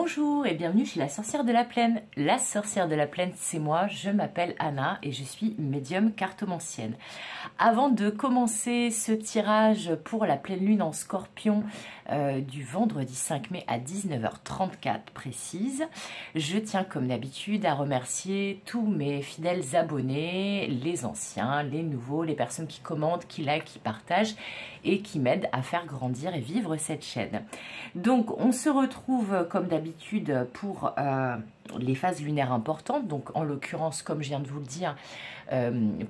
Bonjour et bienvenue chez la sorcière de la plaine. La sorcière de la plaine, c'est moi, je m'appelle Anna et je suis médium cartomancienne. Avant de commencer ce tirage pour la pleine lune en scorpion du vendredi 5 mai à 19h34 précise, je tiens comme d'habitude à remercier tous mes fidèles abonnés, les anciens, les nouveaux, les personnes qui commentent, qui likent, qui partagent et qui m'aident à faire grandir et vivre cette chaîne. Donc on se retrouve comme d'habitude pour les phases lunaires importantes, donc en l'occurrence comme je viens de vous le dire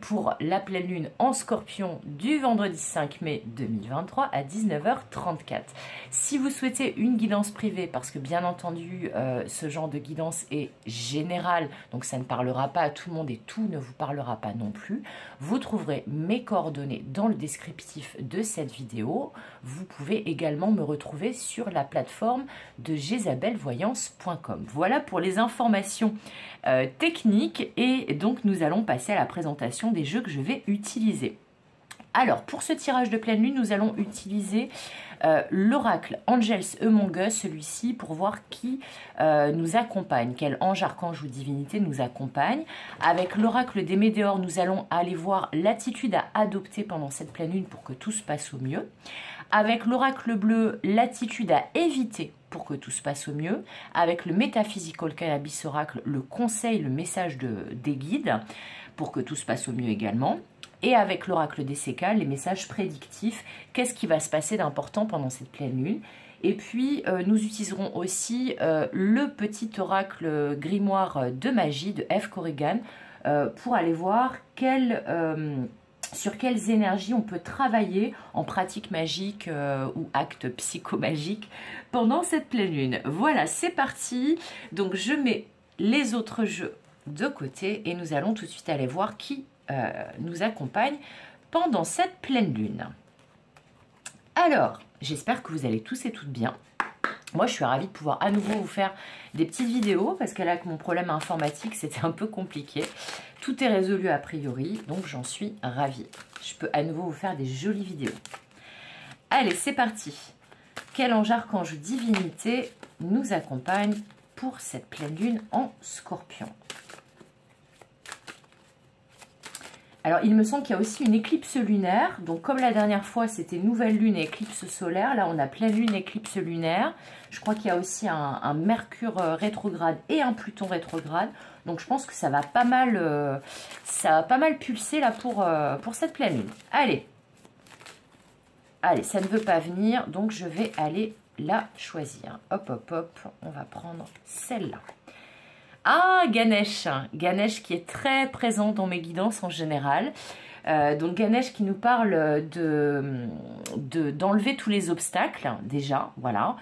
pour la pleine lune en scorpion du vendredi 5 mai 2023 à 19h34. Si vous souhaitez une guidance privée, parce que bien entendu ce genre de guidance est général, donc ça ne parlera pas à tout le monde et tout ne vous parlera pas non plus, vous trouverez mes coordonnées dans le descriptif de cette vidéo. Vous pouvez également me retrouver sur la plateforme de jezabelvoyance.com. Voilà pour les informations techniques et donc nous allons passer à la présentation des jeux que je vais utiliser. Alors pour ce tirage de pleine lune, nous allons utiliser l'oracle Angels Among Us, celui-ci pour voir qui nous accompagne, quel ange, archange ou divinité nous accompagne. Avec l'oracle des Médéors, nous allons aller voir l'attitude à adopter pendant cette pleine lune pour que tout se passe au mieux. Avec l'oracle bleu, l'attitude à éviter pour que tout se passe au mieux. Avec le Metaphysical Cannabis Oracle, le conseil, le message des guides pour que tout se passe au mieux également. Et avec l'oracle des Sécales, les messages prédictifs, qu'est-ce qui va se passer d'important pendant cette pleine lune. Et puis, nous utiliserons aussi le petit oracle grimoire de magie de F. Corrigan pour aller voir sur quelles énergies on peut travailler en pratique magique ou acte psychomagique pendant cette pleine lune. Voilà, c'est parti. Donc, je mets les autres jeux de côté et nous allons tout de suite aller voir qui nous accompagne pendant cette pleine lune. Alors, j'espère que vous allez tous et toutes bien. Moi, je suis ravie de pouvoir à nouveau vous faire des petites vidéos parce que là, avec mon problème informatique, c'était un peu compliqué. Tout est résolu a priori, donc j'en suis ravie. Je peux à nouveau vous faire des jolies vidéos. Allez, c'est parti. Quel ange, archange, divinité nous accompagne pour cette pleine lune en scorpion? Alors, il me semble qu'il y a aussi une éclipse lunaire. Donc, comme la dernière fois, c'était nouvelle lune et éclipse solaire. Là, on a pleine lune, éclipse lunaire. Je crois qu'il y a aussi un Mercure rétrograde et un Pluton rétrograde. Donc, je pense que ça va pas mal pulser là pour cette pleine lune. Allez. Allez, ça ne veut pas venir. Donc, je vais aller la choisir. Hop, hop, hop. On va prendre celle-là. Ah, Ganesh. Ganesh qui est très présent dans mes guidances en général. Donc Ganesh qui nous parle d'enlever tous les obstacles, déjà, voilà.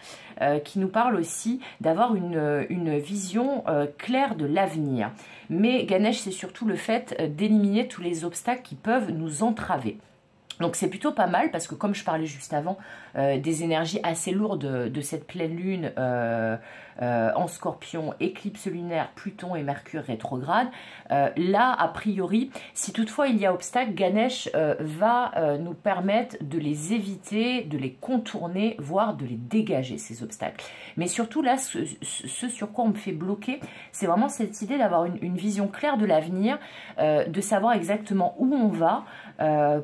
Qui nous parle aussi d'avoir une vision claire de l'avenir. Mais Ganesh, c'est surtout le fait d'éliminer tous les obstacles qui peuvent nous entraver. Donc c'est plutôt pas mal parce que comme je parlais juste avant des énergies assez lourdes de cette pleine lune en scorpion, éclipse lunaire, Pluton et Mercure rétrograde, là a priori si toutefois il y a obstacle, Ganesh va nous permettre de les éviter, de les contourner, voire de les dégager ces obstacles. Mais surtout là ce sur quoi on me fait bloquer, c'est vraiment cette idée d'avoir une vision claire de l'avenir, de savoir exactement où on va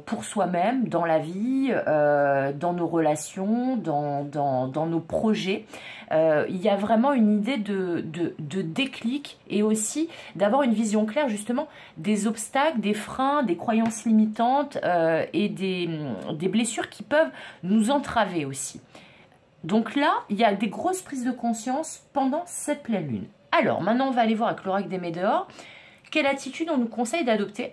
pour soi-même, dans la vie, dans nos relations, dans nos projets. Il y a vraiment une idée de déclic et aussi d'avoir une vision claire justement des obstacles, des freins, des croyances limitantes et des blessures qui peuvent nous entraver aussi. Donc là, il y a des grosses prises de conscience pendant cette pleine lune. Alors, maintenant, on va aller voir avec l'oracle des Médéors quelle attitude on nous conseille d'adopter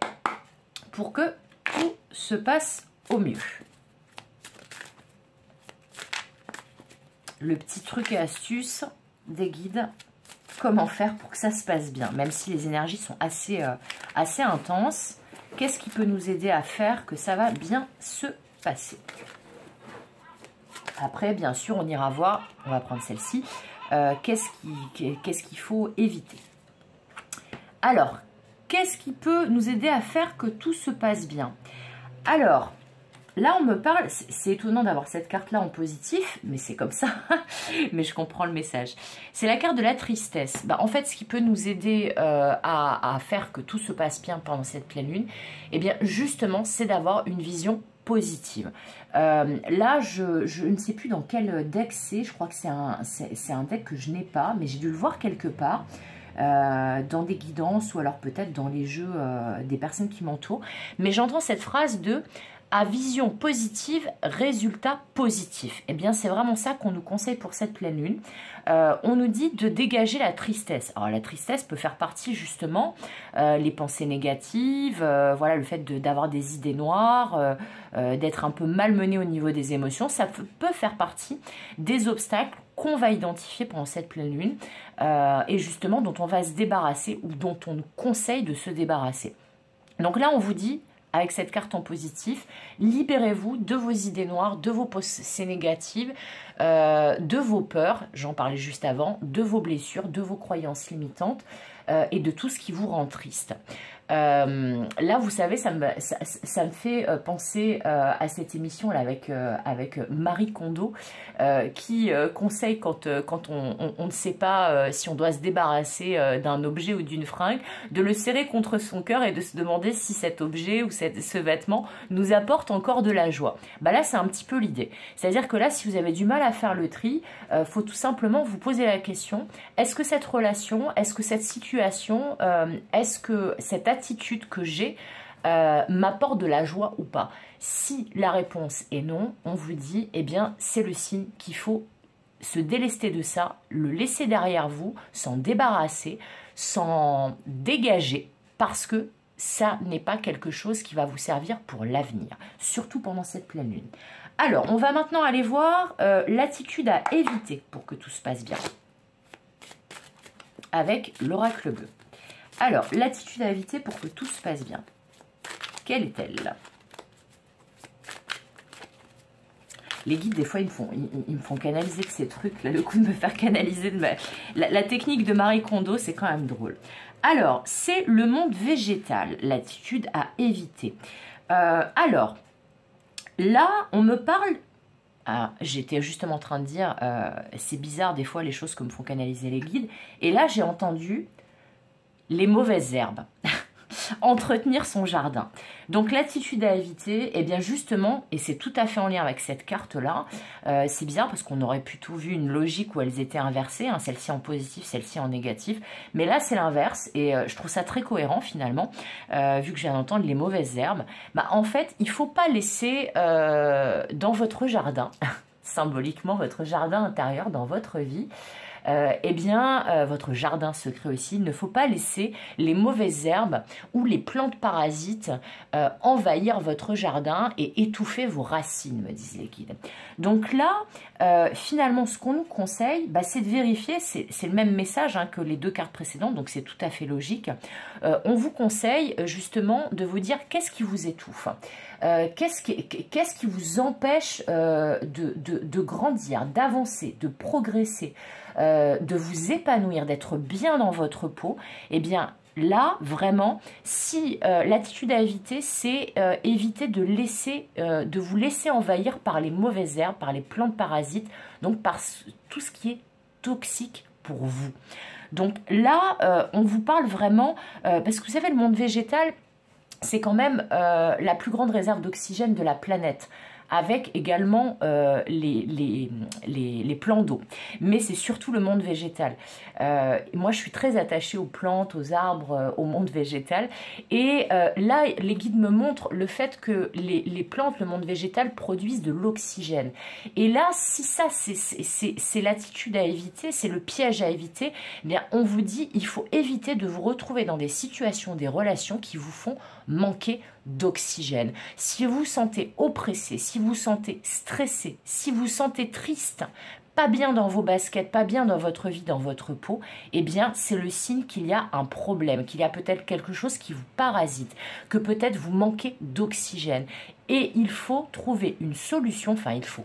pour que tout se passe au mieux. Le petit truc et astuce des guides, comment faire pour que ça se passe bien, même si les énergies sont assez intenses. Qu'est-ce qui peut nous aider à faire que ça va bien se passer? Après, bien sûr, on ira voir, on va prendre celle-ci, qu'est-ce qu'il faut éviter. Alors, qu'est-ce qui peut nous aider à faire que tout se passe bien? Alors, là, on me parle, c'est étonnant d'avoir cette carte-là en positif, mais c'est comme ça, mais je comprends le message. C'est la carte de la tristesse. Bah, en fait, ce qui peut nous aider à faire que tout se passe bien pendant cette pleine lune, eh bien, justement, c'est d'avoir une vision positive. Là, je ne sais plus dans quel deck c'est, je crois que c'est un deck que je n'ai pas, mais j'ai dû le voir quelque part. Dans des guidances ou alors peut-être dans les jeux des personnes qui m'entourent. Mais j'entends cette phrase de « à vision positive, résultat positif ». Eh bien, c'est vraiment ça qu'on nous conseille pour cette pleine lune. On nous dit de dégager la tristesse. Alors, la tristesse peut faire partie justement les pensées négatives, voilà, le fait d'avoir des idées noires, d'être un peu malmené au niveau des émotions. Ça peut faire partie des obstacles qu'on va identifier pendant cette pleine lune et justement dont on va se débarrasser ou dont on nous conseille de se débarrasser. Donc là, on vous dit, avec cette carte en positif, libérez-vous de vos idées noires, de vos pensées négatives, de vos peurs, j'en parlais juste avant, de vos blessures, de vos croyances limitantes et de tout ce qui vous rend triste. Là, vous savez, ça me fait penser à cette émission là avec Marie Kondo qui conseille quand on ne sait pas si on doit se débarrasser d'un objet ou d'une fringue, de le serrer contre son cœur et de se demander si cet objet ou ce vêtement nous apporte encore de la joie. Bah là, c'est un petit peu l'idée. C'est-à-dire que là, si vous avez du mal à faire le tri, faut tout simplement vous poser la question, est-ce que cette relation, est-ce que cette situation, est-ce que cette attitude que j'ai m'apporte de la joie ou pas? Si la réponse est non, on vous dit, eh bien, c'est le signe qu'il faut se délester de ça, le laisser derrière vous, s'en débarrasser, s'en dégager, parce que ça n'est pas quelque chose qui va vous servir pour l'avenir, surtout pendant cette pleine lune. Alors, on va maintenant aller voir l'attitude à éviter pour que tout se passe bien, avec l'oracle bleu. Alors, l'attitude à éviter pour que tout se passe bien. Quelle est-elle? Les guides, des fois, ils me font canaliser de ces trucs. Là, le coup de me faire canaliser la technique de Marie Kondo, c'est quand même drôle. Alors, c'est le monde végétal, l'attitude à éviter. Alors, là, on me parle... J'étais justement en train de dire, c'est bizarre des fois les choses que me font canaliser les guides. Et là, j'ai entendu les mauvaises herbes. Entretenir son jardin. Donc l'attitude à éviter, eh bien justement, et c'est tout à fait en lien avec cette carte-là, c'est bizarre parce qu'on aurait plutôt vu une logique où elles étaient inversées, hein, celle-ci en positif, celle-ci en négatif, mais là c'est l'inverse et je trouve ça très cohérent finalement, vu que je viens d'entendre les mauvaises herbes. Bah, en fait, il ne faut pas laisser dans votre jardin, symboliquement votre jardin intérieur dans votre vie, eh bien, votre jardin secret aussi, il ne faut pas laisser les mauvaises herbes ou les plantes parasites envahir votre jardin et étouffer vos racines, me disent les guides. Donc là, finalement, ce qu'on nous conseille, bah, c'est de vérifier, c'est le même message hein, que les deux cartes précédentes, donc c'est tout à fait logique. On vous conseille justement de vous dire qu'est-ce qui vous étouffe, qu'est-ce qui vous empêche de grandir, d'avancer, de progresser, de vous épanouir, d'être bien dans votre peau. Eh bien, là, vraiment, si l'attitude à éviter, c'est éviter de vous laisser envahir par les mauvaises herbes, par les plantes parasites, donc par tout ce qui est toxique pour vous. Donc là, on vous parle vraiment, parce que vous savez, le monde végétal, c'est quand même la plus grande réserve d'oxygène de la planète, avec également les plans d'eau. Mais c'est surtout le monde végétal. Moi, je suis très attachée aux plantes, aux arbres, au monde végétal. Et là, les guides me montrent le fait que les plantes, le monde végétal, produisent de l'oxygène. Et là, si ça, c'est l'attitude à éviter, c'est le piège à éviter, eh bien, on vous dit, il faut éviter de vous retrouver dans des situations, des relations qui vous font manquer d'oxygène. Si vous vous sentez oppressé, si vous vous sentez stressé, si vous vous sentez triste, pas bien dans vos baskets, pas bien dans votre vie, dans votre peau, eh bien c'est le signe qu'il y a un problème, qu'il y a peut-être quelque chose qui vous parasite, que peut-être vous manquez d'oxygène. Et il faut trouver une solution, enfin il faut,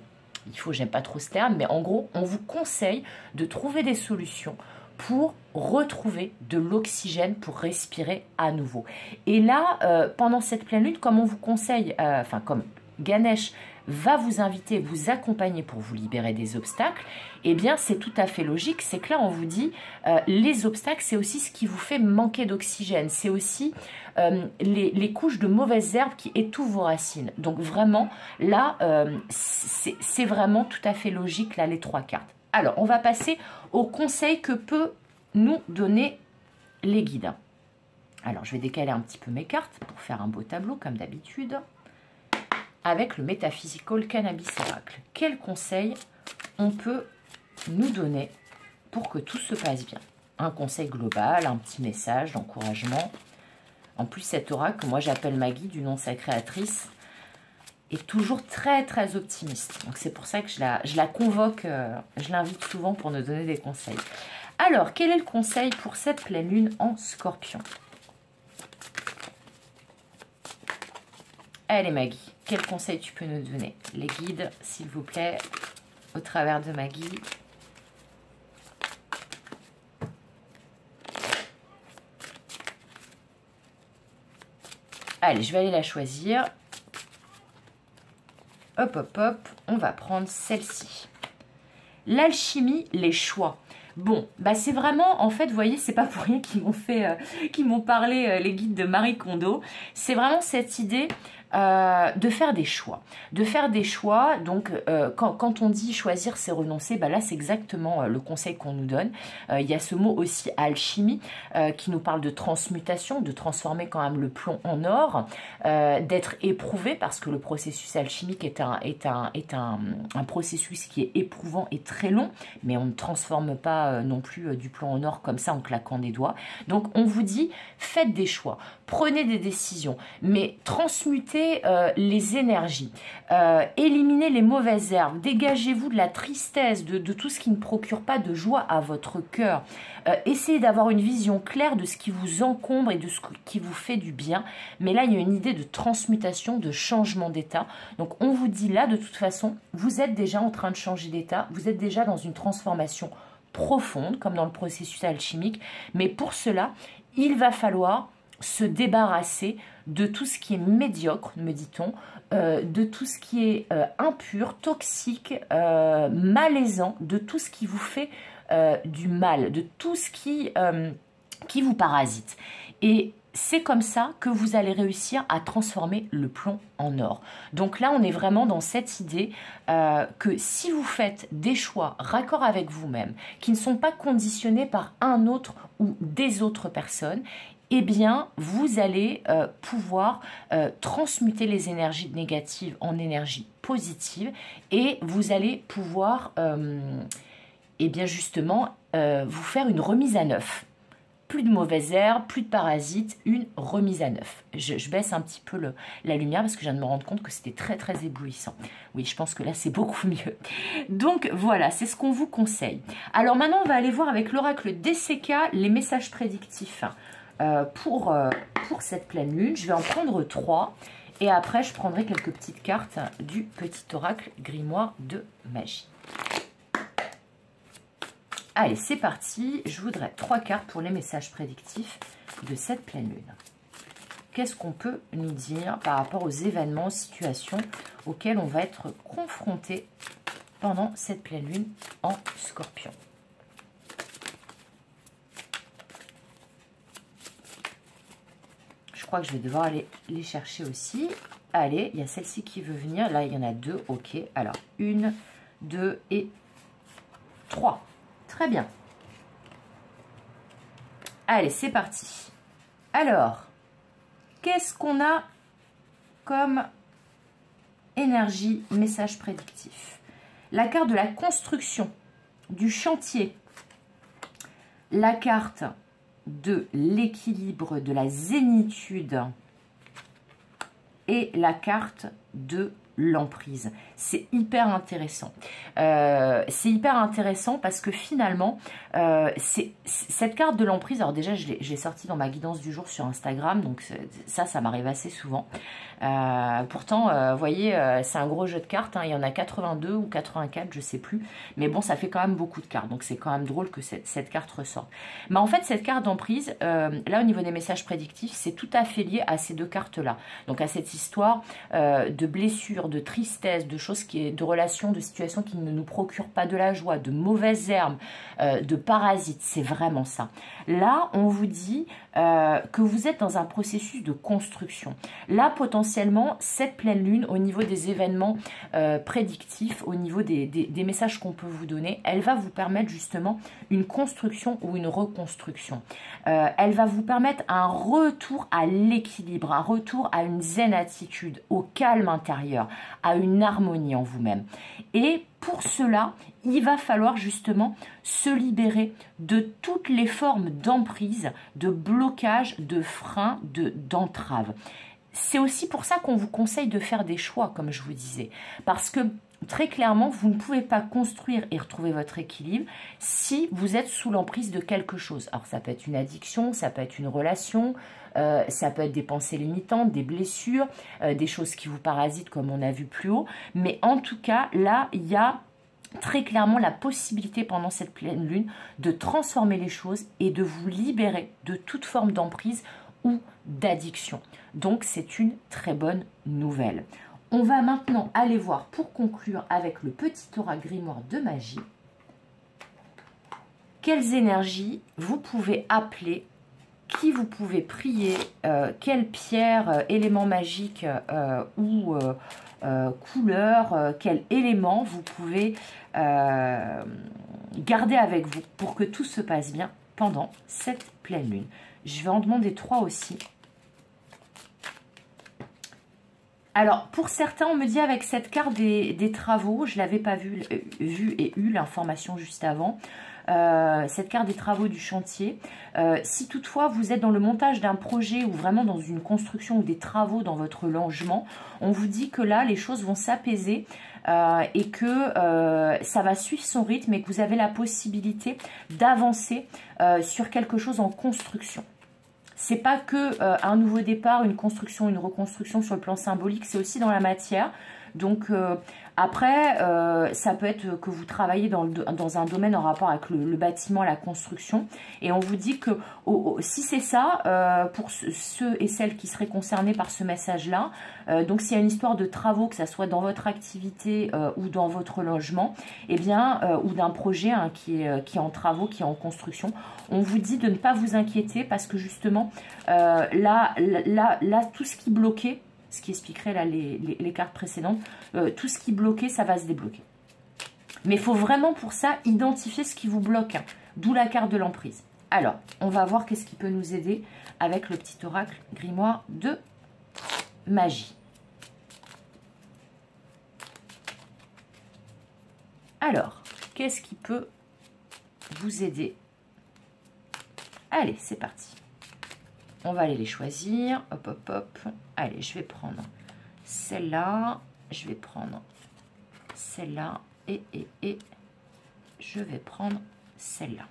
j'aime pas trop ce terme, mais en gros, on vous conseille de trouver des solutions pour retrouver de l'oxygène pour respirer à nouveau. Et là, pendant cette pleine lune, comme on vous conseille, comme Ganesh va vous inviter, vous accompagner pour vous libérer des obstacles, eh bien c'est tout à fait logique, c'est que là on vous dit les obstacles c'est aussi ce qui vous fait manquer d'oxygène, c'est aussi les couches de mauvaises herbes qui étouffent vos racines. Donc vraiment là c'est vraiment tout à fait logique là les 3 cartes. Alors on va passer aux conseils que peut nous donner les guides. Alors je vais décaler un petit peu mes cartes pour faire un beau tableau comme d'habitude. Avec le Metaphysical Cannabis Oracle. Quel conseil on peut nous donner pour que tout se passe bien? Un conseil global, un petit message d'encouragement. En plus, cet oracle, que moi j'appelle Maggie, du nom sa créatrice, est toujours très très optimiste. Donc c'est pour ça que je la convoque, je l'invite souvent pour nous donner des conseils. Alors, quel est le conseil pour cette pleine lune en Scorpion? Allez Maggie, quel conseil tu peux nous donner? Les guides, s'il vous plaît, au travers de Maggie. Allez, je vais aller la choisir. Hop, hop, hop, on va prendre celle-ci. L'alchimie, les choix. Bon, bah c'est vraiment, en fait, vous voyez, c'est pas pour rien qu'ils m'ont parlé les guides de Marie Kondo. C'est vraiment cette idée de faire des choix. De faire des choix, donc quand on dit choisir, c'est renoncer, bah là c'est exactement le conseil qu'on nous donne. Il y a ce mot aussi alchimie qui nous parle de transmutation, de transformer quand même le plomb en or, d'être éprouvé parce que le processus alchimique est un processus qui est éprouvant et très long, mais on ne transforme pas non plus du plomb en or comme ça en claquant des doigts. Donc on vous dit, faites des choix, prenez des décisions, mais transmutez les énergies, éliminez les mauvaises herbes, dégagez-vous de la tristesse, de tout ce qui ne procure pas de joie à votre cœur. Essayez d'avoir une vision claire de ce qui vous encombre et de ce qui vous fait du bien. Mais là, il y a une idée de transmutation, de changement d'état. Donc, on vous dit là, de toute façon, vous êtes déjà en train de changer d'état. Vous êtes déjà dans une transformation profonde, comme dans le processus alchimique. Mais pour cela, il va falloir se débarrasser de tout ce qui est médiocre, me dit-on, de tout ce qui est impur, toxique, malaisant, de tout ce qui vous fait du mal, de tout ce qui vous parasite. Et c'est comme ça que vous allez réussir à transformer le plomb en or. Donc là, on est vraiment dans cette idée que si vous faites des choix raccord avec vous-même, qui ne sont pas conditionnés par un autre ou des autres personnes, eh bien, vous allez pouvoir transmuter les énergies négatives en énergie positive et vous allez pouvoir, eh bien justement, vous faire une remise à neuf. Plus de mauvaises herbes, plus de parasites, une remise à neuf. Je baisse un petit peu la lumière parce que je viens de me rendre compte que c'était très très éblouissant. Oui, je pense que là c'est beaucoup mieux. Donc voilà, c'est ce qu'on vous conseille. Alors maintenant, on va aller voir avec l'oracle DCK les messages prédictifs pour cette pleine lune. Je vais en prendre 3 et après je prendrai quelques petites cartes du petit oracle grimoire de magie. Allez, c'est parti. Je voudrais 3 cartes pour les messages prédictifs de cette pleine lune. Qu'est-ce qu'on peut nous dire par rapport aux événements, aux situations auxquelles on va être confronté pendant cette pleine lune en Scorpion? Je crois que je vais devoir aller les chercher aussi. Allez, il y a celle-ci qui veut venir. Là, il y en a 2. Ok. Alors, 1, 2 et 3. Très bien. Allez, c'est parti. Alors, qu'est-ce qu'on a comme énergie, message prédictif? La carte de la construction, du chantier. La carte de l'équilibre, de la zénitude et la carte de l'emprise. C'est hyper intéressant. C'est hyper intéressant parce que finalement, cette carte de l'emprise, alors déjà, je l'ai sortie dans ma guidance du jour sur Instagram, donc ça m'arrive assez souvent. Pourtant, vous voyez, c'est un gros jeu de cartes, hein, il y en a 82 ou 84, je sais plus, mais bon, ça fait quand même beaucoup de cartes, donc c'est quand même drôle que cette carte ressorte. Mais en fait, cette carte d'emprise, là, au niveau des messages prédictifs, c'est tout à fait lié à ces 2 cartes-là, donc à cette histoire de blessure, blessures, de tristesse, de choses de relations, de situations qui ne nous procurent pas de la joie, de mauvaises herbes, de parasites, c'est vraiment ça. Là, on vous dit que vous êtes dans un processus de construction. Là, potentiellement, cette pleine lune, au niveau des événements prédictifs, au niveau des messages qu'on peut vous donner, elle va vous permettre justement une construction ou une reconstruction. Elle va vous permettre un retour à l'équilibre, un retour à une zen attitude, au calme intérieur, à une harmonie en vous-même. Et pour cela, il va falloir justement se libérer de toutes les formes d'emprise, de blocage, de frein, d'entrave. C'est aussi pour ça qu'on vous conseille de faire des choix, comme je vous disais. Parce que très clairement, vous ne pouvez pas construire et retrouver votre équilibre si vous êtes sous l'emprise de quelque chose. Alors ça peut être une addiction, ça peut être une relation, ça peut être des pensées limitantes, des blessures, des choses qui vous parasitent comme on a vu plus haut. Mais en tout cas, là, il y a très clairement la possibilité pendant cette pleine lune de transformer les choses et de vous libérer de toute forme d'emprise ou d'addiction. Donc c'est une très bonne nouvelle. On va maintenant aller voir pour conclure avec le petit aura grimoire de magie quelles énergies vous pouvez appeler, qui vous pouvez prier, quelle pierre, élément magique ou couleur, quel élément vous pouvez garder avec vous pour que tout se passe bien pendant cette pleine lune. Je vais en demander 3 aussi. Alors, pour certains, on me dit avec cette carte des travaux, je ne l'avais pas vu et eu l'information juste avant, cette carte des travaux du chantier. Si toutefois vous êtes dans le montage d'un projet ou vraiment dans une construction ou des travaux dans votre logement, on vous dit que là, les choses vont s'apaiser et que ça va suivre son rythme et que vous avez la possibilité d'avancer sur quelque chose en construction. C'est pas que un nouveau départ, une construction, une reconstruction sur le plan symbolique, c'est aussi dans la matière. Donc après, ça peut être que vous travaillez dans un domaine en rapport avec le bâtiment, la construction. Et on vous dit que si c'est ça, pour ceux et celles qui seraient concernés par ce message-là, donc s'il y a une histoire de travaux, que ça soit dans votre activité ou dans votre logement, eh bien, ou d'un projet hein, qui est en travaux, qui est en construction, on vous dit de ne pas vous inquiéter parce que justement, là, tout ce qui bloquait, ce qui expliquerait là les cartes précédentes, tout ce qui bloquait, ça va se débloquer. Mais il faut vraiment pour ça identifier ce qui vous bloque, hein, d'où la carte de l'emprise. Alors, on va voir qu'est-ce qui peut nous aider avec le petit oracle grimoire de magie. Alors, qu'est-ce qui peut vous aider? Allez, c'est parti. On va aller les choisir. Hop, hop, hop. Allez, je vais prendre celle-là. Je vais prendre celle-là. Et je vais prendre celle-là.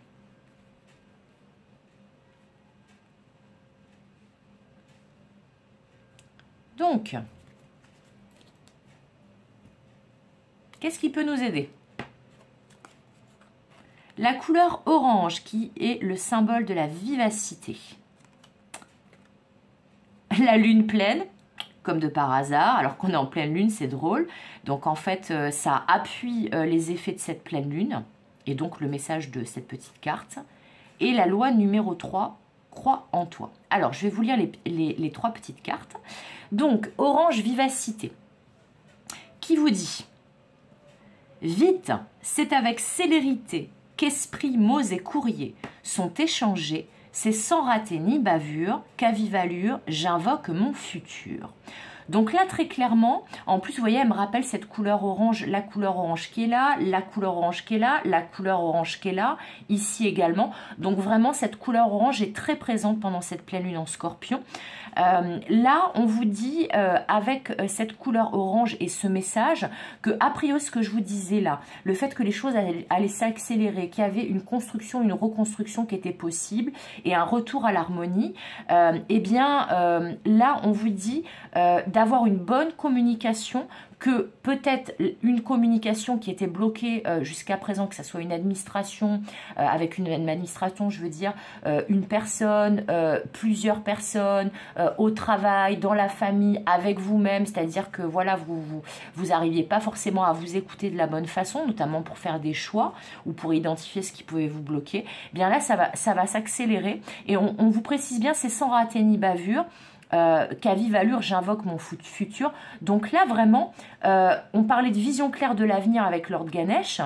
Donc, qu'est-ce qui peut nous aider? La couleur orange qui est le symbole de la vivacité. La lune pleine, comme de par hasard, alors qu'on est en pleine lune, c'est drôle. Donc en fait, ça appuie les effets de cette pleine lune, et donc le message de cette petite carte. Et la loi numéro 3, crois en toi. Alors, je vais vous lire les 3 petites cartes. Donc, orange vivacité, qui vous dit « Vite, c'est avec célérité qu'esprit, mots et courriers sont échangés. C'est sans rater ni bavure, qu'à vive allure, j'invoque mon futur. » Donc là, très clairement, en plus, vous voyez, elle me rappelle cette couleur orange, la couleur orange qui est là, la couleur orange qui est là, la couleur orange qui est là, ici également. Donc vraiment, cette couleur orange est très présente pendant cette pleine lune en Scorpion. Là, on vous dit, avec cette couleur orange et ce message, que a priori, ce que je vous disais là, le fait que les choses allaient s'accélérer, qu'il y avait une construction, une reconstruction qui était possible et un retour à l'harmonie, eh bien, là, on vous dit d'avoir une bonne communication, que peut-être une communication qui était bloquée jusqu'à présent, que ce soit une administration, avec une administration, je veux dire, une personne, plusieurs personnes, au travail, dans la famille, avec vous-même, c'est-à-dire que voilà, vous n'arriviez pas forcément à vous écouter de la bonne façon, notamment pour faire des choix ou pour identifier ce qui pouvait vous bloquer, eh bien là, ça va s'accélérer et on vous précise bien, c'est sans rater ni bavure. Qu'à vive allure, j'invoque mon futur. Donc là, vraiment, on parlait de vision claire de l'avenir avec Lord Ganesh,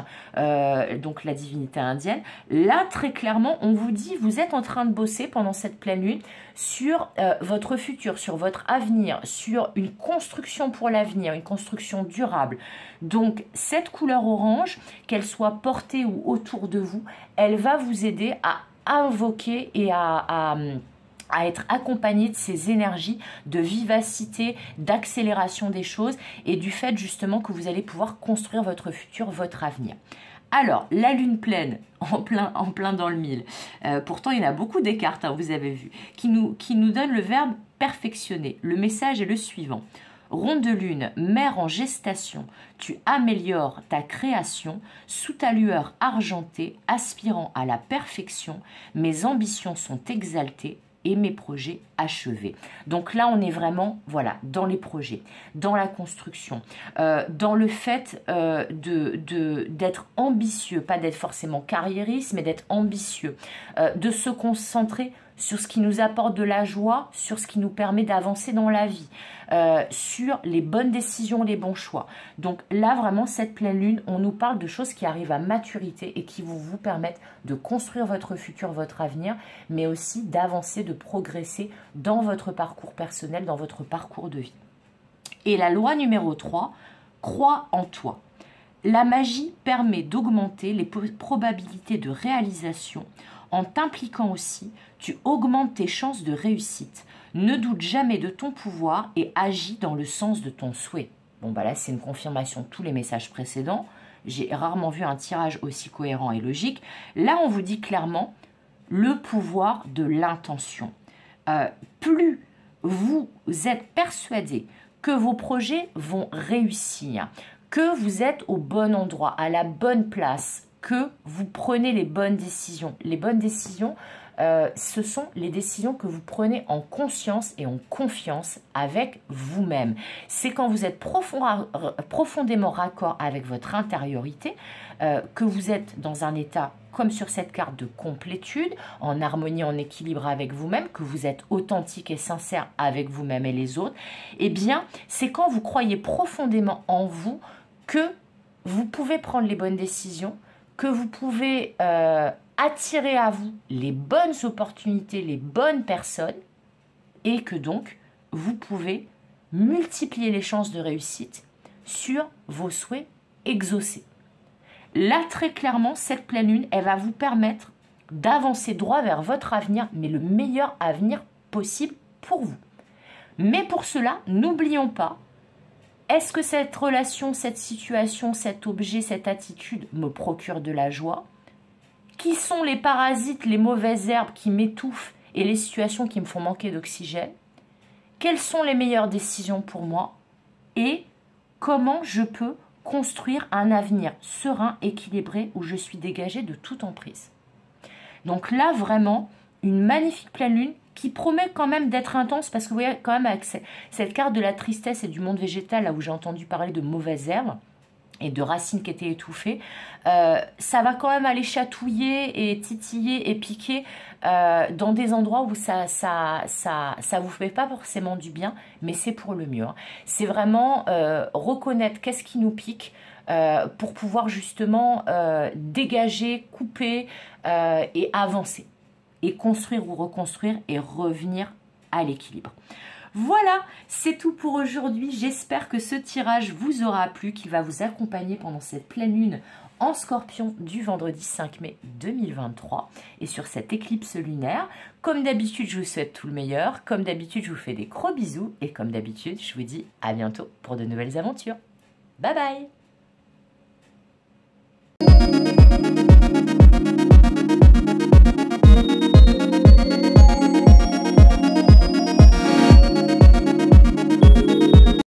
donc la divinité indienne. Là, très clairement, on vous dit, vous êtes en train de bosser pendant cette pleine lune sur votre futur, sur votre avenir, sur une construction pour l'avenir, une construction durable. Donc, cette couleur orange, qu'elle soit portée ou autour de vous, elle va vous aider à invoquer et à être accompagné de ces énergies de vivacité, d'accélération des choses et du fait justement que vous allez pouvoir construire votre futur, votre avenir. Alors, la lune pleine, en plein dans le mille, pourtant il y en a beaucoup des cartes, hein, vous avez vu, qui nous donne le verbe perfectionner. Le message est le suivant. Ronde de lune, mère en gestation, tu améliores ta création, sous ta lueur argentée, aspirant à la perfection, mes ambitions sont exaltées, et mes projets achevés. Donc là, on est vraiment, voilà, dans les projets, dans la construction, dans le fait d'être ambitieux, pas d'être forcément carriériste, mais d'être ambitieux, de se concentrer sur ce qui nous apporte de la joie, sur ce qui nous permet d'avancer dans la vie, sur les bonnes décisions, les bons choix. Donc là, vraiment, cette pleine lune, on nous parle de choses qui arrivent à maturité et qui vont vous permettre de construire votre futur, votre avenir, mais aussi d'avancer, de progresser dans votre parcours personnel, dans votre parcours de vie. Et la loi numéro 3, crois en toi. La magie permet d'augmenter les probabilités de réalisation. En t'impliquant aussi, tu augmentes tes chances de réussite. Ne doute jamais de ton pouvoir et agis dans le sens de ton souhait. Bon, bah là, c'est une confirmation de tous les messages précédents. J'ai rarement vu un tirage aussi cohérent et logique. Là, on vous dit clairement le pouvoir de l'intention. Plus vous êtes persuadé que vos projets vont réussir, que vous êtes au bon endroit, à la bonne place, que vous prenez les bonnes décisions. Les bonnes décisions, ce sont les décisions que vous prenez en conscience et en confiance avec vous-même. C'est quand vous êtes profondément raccord avec votre intériorité, que vous êtes dans un état, comme sur cette carte, de complétude, en harmonie, en équilibre avec vous-même, que vous êtes authentique et sincère avec vous-même et les autres. Eh bien, c'est quand vous croyez profondément en vous que vous pouvez prendre les bonnes décisions, que vous pouvez attirer à vous les bonnes opportunités, les bonnes personnes, et que donc vous pouvez multiplier les chances de réussite sur vos souhaits exaucés. Là, très clairement, cette pleine lune, elle va vous permettre d'avancer droit vers votre avenir, mais le meilleur avenir possible pour vous. Mais pour cela, n'oublions pas, est-ce que cette relation, cette situation, cet objet, cette attitude me procure de la joie? Qui sont les parasites, les mauvaises herbes qui m'étouffent et les situations qui me font manquer d'oxygène? Quelles sont les meilleures décisions pour moi? Et comment je peux construire un avenir serein, équilibré, où je suis dégagée de toute emprise? Donc là, vraiment, une magnifique pleine lune qui promet quand même d'être intense, parce que vous voyez quand même avec cette carte de la tristesse et du monde végétal, là où j'ai entendu parler de mauvaises herbes et de racines qui étaient étouffées, ça va quand même aller chatouiller et titiller et piquer dans des endroits où ça vous fait pas forcément du bien, mais c'est pour le mieux. Hein. C'est vraiment reconnaître qu'est-ce qui nous pique pour pouvoir justement dégager, couper et avancer. Et construire ou reconstruire et revenir à l'équilibre. Voilà, c'est tout pour aujourd'hui. J'espère que ce tirage vous aura plu, qu'il va vous accompagner pendant cette pleine lune en Scorpion du vendredi 5 mai 2023 et sur cette éclipse lunaire. Comme d'habitude, je vous souhaite tout le meilleur. Comme d'habitude, je vous fais des gros bisous et comme d'habitude, je vous dis à bientôt pour de nouvelles aventures. Bye bye!